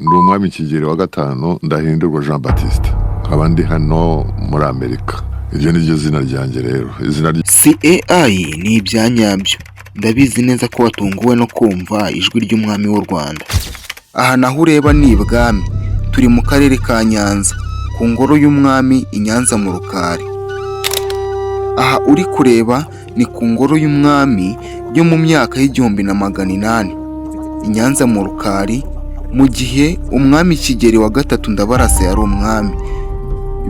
ndi umwami Kigeli wa gatanu Ndahindurwa Jean Baptiste, nkaba ndi hano muri Amerika. Iryo ni ryo zina ryanjye rero. CAI ni ibyanyabyo. Ndabizi neza ko watunguwe no kumva ijwi ry'umwami w'u Rwanda. Aha naho ureba ni ibwami, turi mu karere ka Nyanza, ku ngoro y'umwami i Nyanza mu Rukari. Aha uri kureba ni ku ngoro y'umwami yo mu myaka y'1800 i Nyanza mu Rukari, mu gihe umwami Kigeli wa gatatu Ndabarasa yari umwami.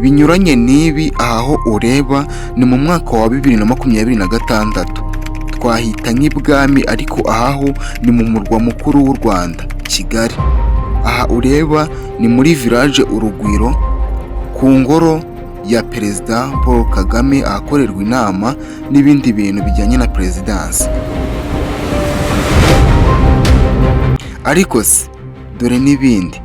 Binyuranye n'ibi aho ureba ni mu mwaka wa 2026, twahita nk'ibwami, ariko ahaho ni mu murwa mukuru w'u Rwanda, Kigali. Aha ureba ni muri village Urugwiro, ku ngoro ya Perezida Paul Kagame, ahakorerwa inama n'ibindi bintu bijyanye na perezidansi. Ariko se dore n'ibindi,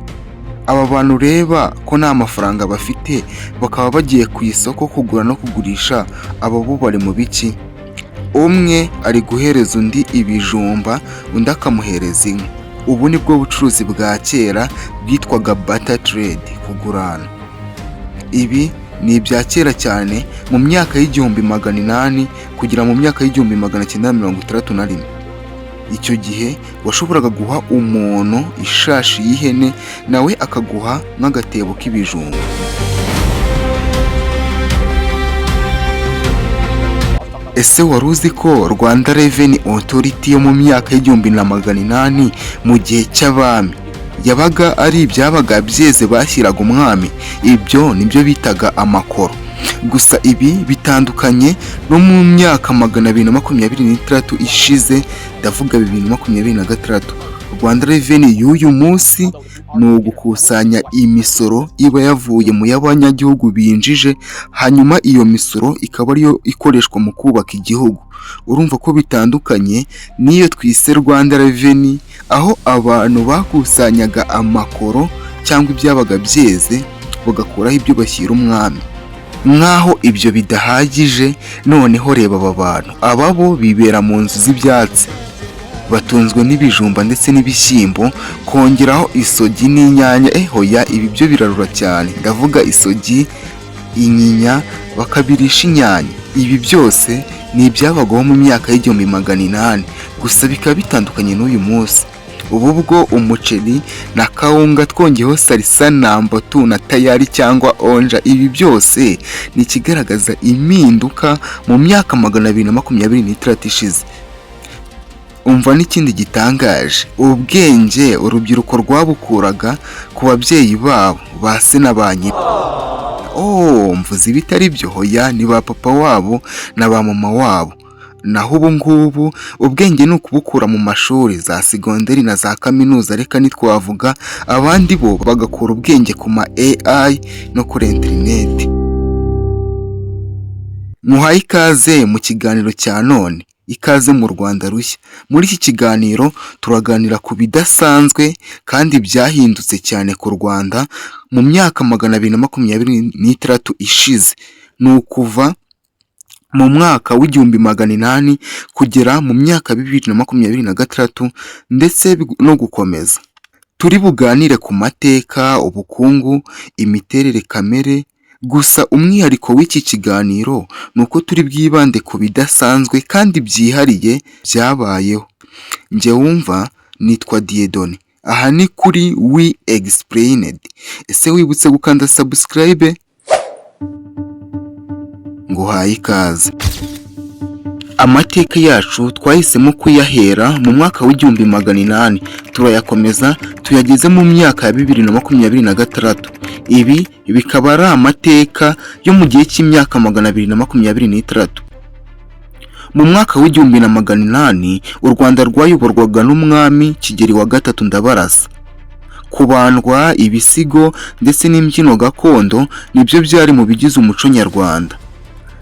aba bantu ureba ko nta mafaranga bafite, bakaba bagiye ku isoko kugura no kugurisha, abo bo bari mu biki? Umwe ari guhereza undi ibijumba, undi akamuhereza inka. Ubu ni bwo bucuruzi bwa kera bwitwaga barter trade, kugurana. Ibi ni ibya kera cyane mu myaka y'1800 kugera mu myaka y'1961. Icyo gihe washoboraga guha umuntu ishashi y'ihene, nawe akaguha nk'agatebo k'ibijumba. Ese wari uzi ko Rwanda Revenue Authority yo mu myaka y'1800 mu gihe cy'abami yabaga ari ibyabaga byeze bashyiraga umwami? Ibyo nibyo bitaga amakoro. Gusa ibi bitandukanye no mu myaka 226 ishize, ndavuga 2026. Rwanda Revenue y'uyu munsi ni ugukusanya imisoro iba yavuye mu y'abanyagihugu binjije, hanyuma iyo misoro ikaba ariyo ikoreshwa mu kubaka igihugu. Urumva ko bitandukanye n'iyo twise Rwanda Revenue, aho abantu bakusanyaga amakoro cyangwa ibyabaga byeze bagakuraho ibyo bashyira umwami. Nkaho ibyo bidahagije, noneho reba aba bantu, ababo bibera mu nzu z'ibyatsi, batunzwe n'ibijumba ndetse n'ibishyimbo, kongeraho isogi n'inyanya. Hoya, ibi byo birarura cyane, ndavuga isogi, inyinya, bakabirisha inyanya. Ibi byose ni ibyabagaho mu myaka y'1800, gusa bikaba bitandukanye n'uyu munsi. Ubu bwo umuceri na kawunga twongeyeho salisa, nambotu na tayari cyangwa onja. Ibi byose ni ikigaragaza impinduka mu myaka 226 ishize. Umva n'ikindi gitangaje, ubwenge urubyiruko rwabukuraga ku babyeyi babo, ba se na ba nyina. Mvuze ibitari byo? Hoya, ni ba papa wabo na ba mama wabo. Naho ubu ngubu ubwenge ni ukubukura mu mashuri za segonderi na za kaminuza. Reka nitwavuga abandi bo bagakura ubwenge ku ma AI no kuri internet. Muhaye ikaze mu kiganiro cya none, ikaze mu Rwanda rushya. Muri iki kiganiro turaganira ku bidasanzwe kandi byahindutse cyane ku Rwanda mu myaka 226 ishize. Ni ukuva mu mwaka w'1800 kugera mu myaka 2026 ndetse no gukomeza. Turi buganire ku mateka, ubukungu, imiterere kamere. Gusa umwihariko w'iki kiganiro ni uko turi bwibande ku bidasanzwe kandi byihariye byabayeho. Njye wumva nitwa Dieudonné, aha ni kuri We Explained. Ese wibutse gukanda subscribe? Nguhaye ikaze. Amateka yacu twahisemo kuyahera mu mwaka w'1800, turayakomeza tuyageze mu myaka ya 2026. Ibi bikaba ari amateka yo mu gihe cy'imyaka 226. Mu mwaka w'1800 u Rwanda rwayoborwaga n'umwami Kigeli wa gatatu Ndabarasa. Kubandwa, ibisigo ndetse n'imbyino gakondo nibyo byari mu bigize umuco nyarwanda.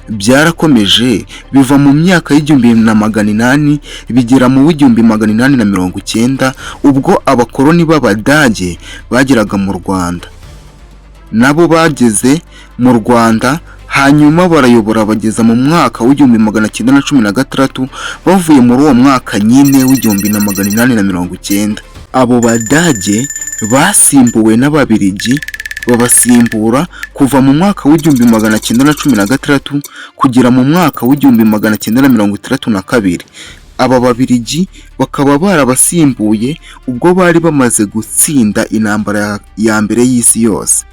Byarakomeje biva mu myaka y'1800 bigera mu 1890, ubwo abakoloni b'Abadage bageraga mu Rwanda. Nabo bageze mu Rwanda, hanyuma barayobora bageza mu mwaka w'1916, bavuye muri uwo mwaka nyine w'1890. Abo Badage basimbuwe n'Ababiligi babasimbura kuva mu mwaka w'igihumbi magana cyenda na cumi na gatandatu kugera mu mwaka w'igihumbi magana cyenda na mirongo itandatu na kabiri. Aba Babiligi bakaba barabasimbuye ubwo bari bamaze gutsinda intambara ya mbere y'isi yose.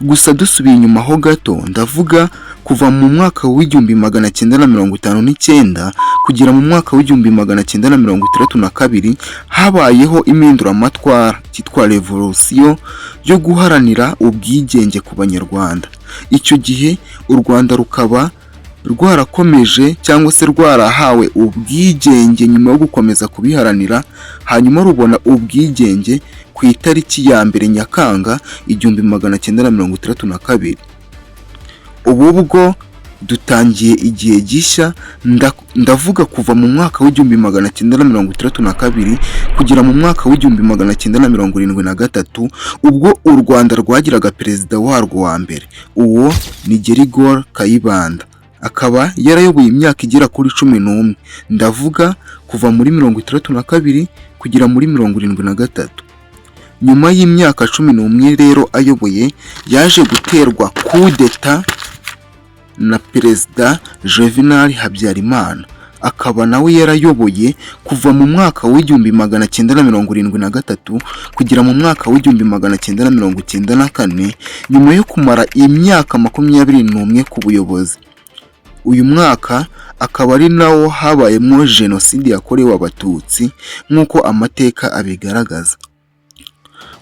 Gusa dusubiye inyuma ho gato, ndavuga kuva mu mwaka w'igihumbi magana cyenda na mirongo itanu n'icyenda kugera mu mwaka w'igihumbi magana cyenda na mirongo itandatu na kabiri, habayeho impinduramatwara cyitwa revolution yo guharanira ubwigenge ku Banyarwanda. Icyo gihe u Rwanda rukaba rwarakomeje cyangwa se rwarahawe ubwigenge nyuma yo gukomeza kubiharanira, hanyuma rubona ubwigenge ku itariki ya mbere Nyakanga igihumbi magana cyenda na mirongo itandatu na kabiri. Ubu bwo dutangiye igihe gishya, ndavuga kuva mu mwaka w'igihumbi magana cyenda na mirongo itandatu na kabiri kugera mu mwaka w'igihumbi magana cyenda na mirongo irindwi na gatatu, ubwo u Rwanda rwagiraga perezida warwo wa mbere, uwo ni Gerigor Kayibanda, akaba yarayoboye imyaka igera kuri 11. Ndavuga kuva muri mirongo itandatu na kabiri kugera muri mirongo irindwi na gatatu. Nyuma y'imyaka 11 rero ayoboye, yaje guterwa coup d'etat na perezida Juvenal Habyarimana, akaba nawe yarayoboye kuva mu mwaka w'igihumbi magana cyenda na mirongo irindwi na gatatu kugera mu mwaka w'igihumbi magana cyenda na mirongo icyenda na kane, nyuma yo kumara imyaka 21 ku buyobozi. Uyu mwaka akaba ari nawo habayemo jenoside yakorewe Abatutsi nk'uko amateka abigaragaza.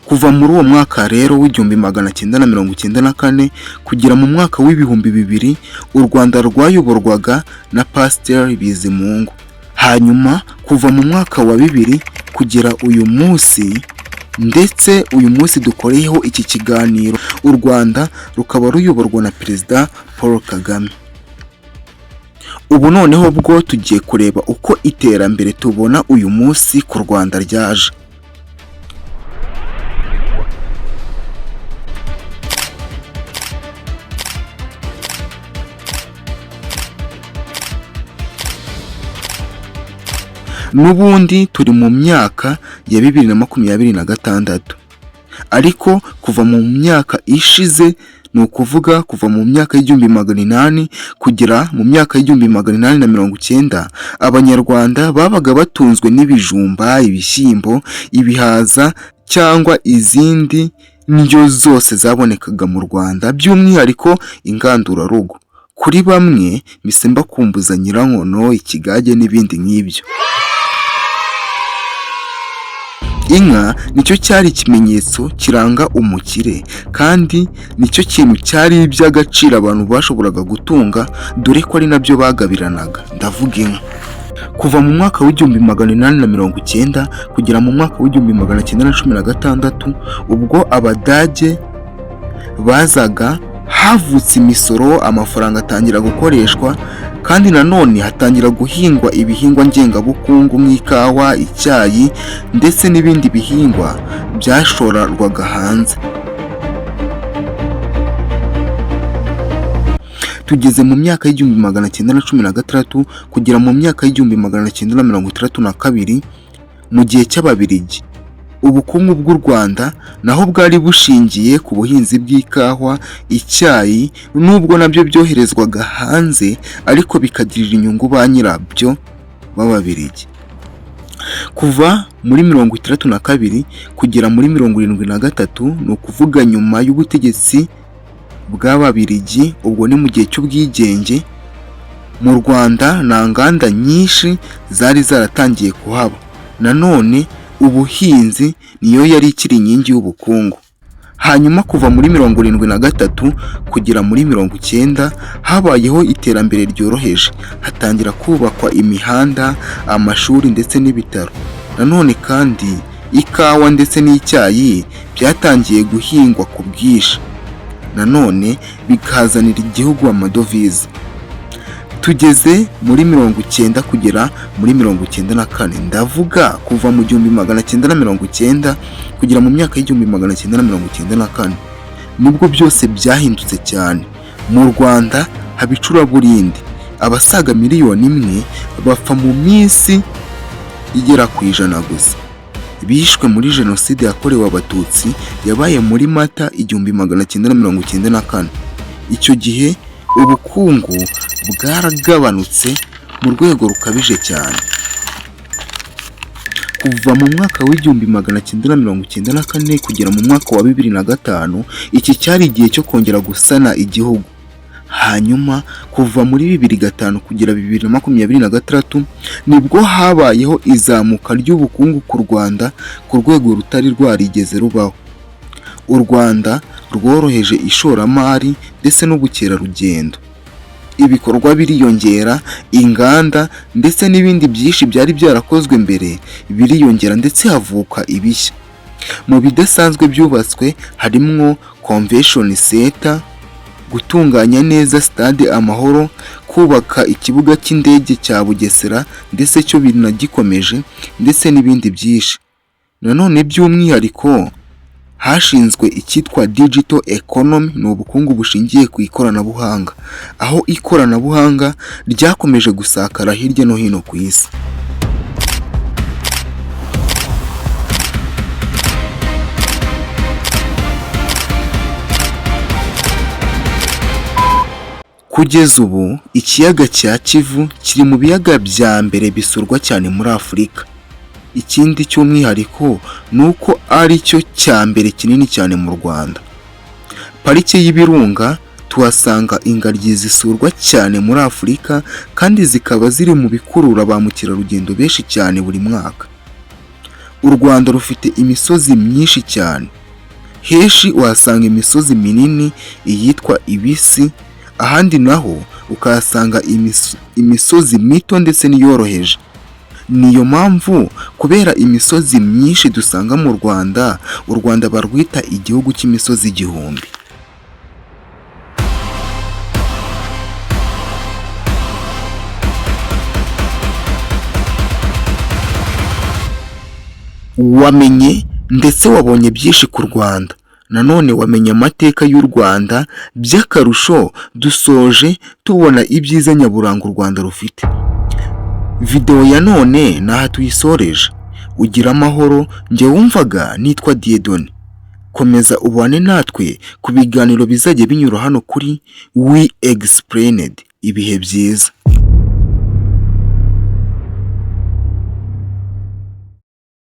Kuva muri uwo mwaka rero w'igihumbi magana cyenda na mirongo icyenda na kane kugera mu mwaka w'ibihumbi 2000, u Rwanda rwayoborwaga na Pasteur Bizimungu. Hanyuma kuva mu mwaka wa 2000 kugera uyu munsi, ndetse uyu munsi dukoreyeho iki kiganiro, u Rwanda rukaba ruyoborwa na Perezida Paul Kagame. Ubu noneho bwo tugiye kureba uko iterambere tubona uyu munsi ku Rwanda ryaje. N'ubundi turi mu myaka ya 2026, ariko kuva mu myaka ishize, ni ukuvuga kuva mu myaka y'igihumbi magana inani kugera mu myaka y'igihumbi magana inani na mirongo icyenda, Abanyarwanda babaga batunzwe n'ibijumba, ibishyimbo, ibihaza cyangwa izindi ndyo zose zabonekaga mu Rwanda, by'umwihariko ingandurarugo. Kuri bamwe misemba kumbuza Nyirankono, ikigage n'ibindi nk'ibyo. Inka nicyo cyari ikimenyetso kiranga umukire, kandi nicyo kintu cyari iby'agaciro abantu bashoboraga gutunga, dore ko ari nabyo bagabiranaga. Ndavuga inka. Kuva mu mwaka w'igihumbi magana inani na mirongo icyenda kugera mu mwaka w'igihumbi magana cyenda na cumi na gatandatu, ubwo Abadage bazaga, havutse imisoro, amafaranga atangira gukoreshwa, kandi nanone hatangira guhingwa ibihingwa ngengabukungu nk'ikawa, icyayi ndetse n'ibindi bihingwa byashorarwaga hanze. Tugeze mu myaka y'igihumbi magana cyenda na cumi na gatandatu kugera mu myaka y'igihumbi magana cyenda na mirongo itandatu na kabiri, mu gihe cy'Ababiligi. Ubukungu bw'u Rwanda naho bwari bushingiye ku buhinzi bw'ikawa, icyayi, nubwo nabyo byoherezwaga hanze ariko bikagirira inyungu ba nyirabyo b'Ababiligi. Kuva muri 1962 kugera muri 1973, ni ukuvuga nyuma y'ubutegetsi bw'Ababiligi, ubwo ni mu gihe cy'ubwigenge, mu Rwanda nta nganda nyinshi zari zaratangiye kuhaba. Nanone ubuhinzi niyo yari ikiri inkingi y'ubukungu. Hanyuma kuva muri 1973 kugera muri 1990 habayeho iterambere ryoroheje, hatangira kubakwa imihanda, amashuri ndetse n'ibitaro. Nanone kandi ikawa ndetse n'icyayi byatangiye guhingwa ku bwinshi, nanone bikazanira igihugu amadovize. Tugeze muri 1990 kugera muri 1994, ndavuga kuva mu 1990 kugera mu myaka y'1994, nubwo byose byahindutse cyane. Mu Rwanda haba icuraburindi, abasaga 1 miliyoni bapfa mu minsi igera ku 100 gusa. bishwe muri jenoside yakorewe abatutsi yabaye muri Mata 1994. Icyo gihe ubukungu bwaragabanutse mu rwego rukabije cyane. Kuva mu mwaka w'1994 kugera mu mwaka wa 2005, iki cyari igihe cyo kongera gusana igihugu. Hanyuma kuva muri 2005 kugera 2026 nibwo habayeho izamuka ry'ubukungu ku Rwanda ku rwego rutari rwarigeze rubaho. U Rwanda rworoheje ishoramari ndetse n'ubukerarugendo. Ibikorwa biriyongera, inganda ndetse n'ibindi byinshi byari byarakozwe mbere biriyongera ndetse havuka ibishya. Mu bidasanzwe byubatswe harimo Convention Center, gutunganya neza Stade Amahoro, kubaka ikibuga cy'indege cya Bugesera ndetse cyo binagikomeje ndetse n'ibindi byinshi. Nanone by'umwihariko hashinzwe icyitwa Digital Economy, ni ubukungu bushingiye ku ikoranabuhanga, aho ikoranabuhanga ryakomeje gusakara hirya no hino ku isi. Kugeza ubu ikiyaga cya Kivu kiri mu biyaga bya mbere bisurwa cyane muri Afurika. Ikindi cy'umwihariko ni uko ari cyo cya mbere kinini cyane mu Rwanda. Parike y'Ibirunga tuhasanga ingagi zisurwa cyane muri Afurika kandi zikaba ziri mu bikurura ba mukerarugendo benshi cyane buri mwaka. U Rwanda rufite imisozi myinshi cyane. Henshi uhasanga imisozi minini iyitwa ibisi, ahandi naho ukahasanga imisozi mito ndetse n'iyoroheje. Niyo mpamvu kubera imisozi myinshi dusanga mu Rwanda, u Rwanda barwita igihugu cy'imisozi igihumbi. Wamenye ndetse wabonye byinshi ku Rwanda. Nanone wamenye amateka y'u Rwanda, by'akarusho dusoje tubona ibyiza nyaburanga u Rwanda rufite. Video ya none naha tuyisoreje. Ugira amahoro, njye wumvaga nitwa Dieudonné. Komeza ubane natwe ku biganiro bizajya binyura hano kuri We Explained. Ibihe byiza.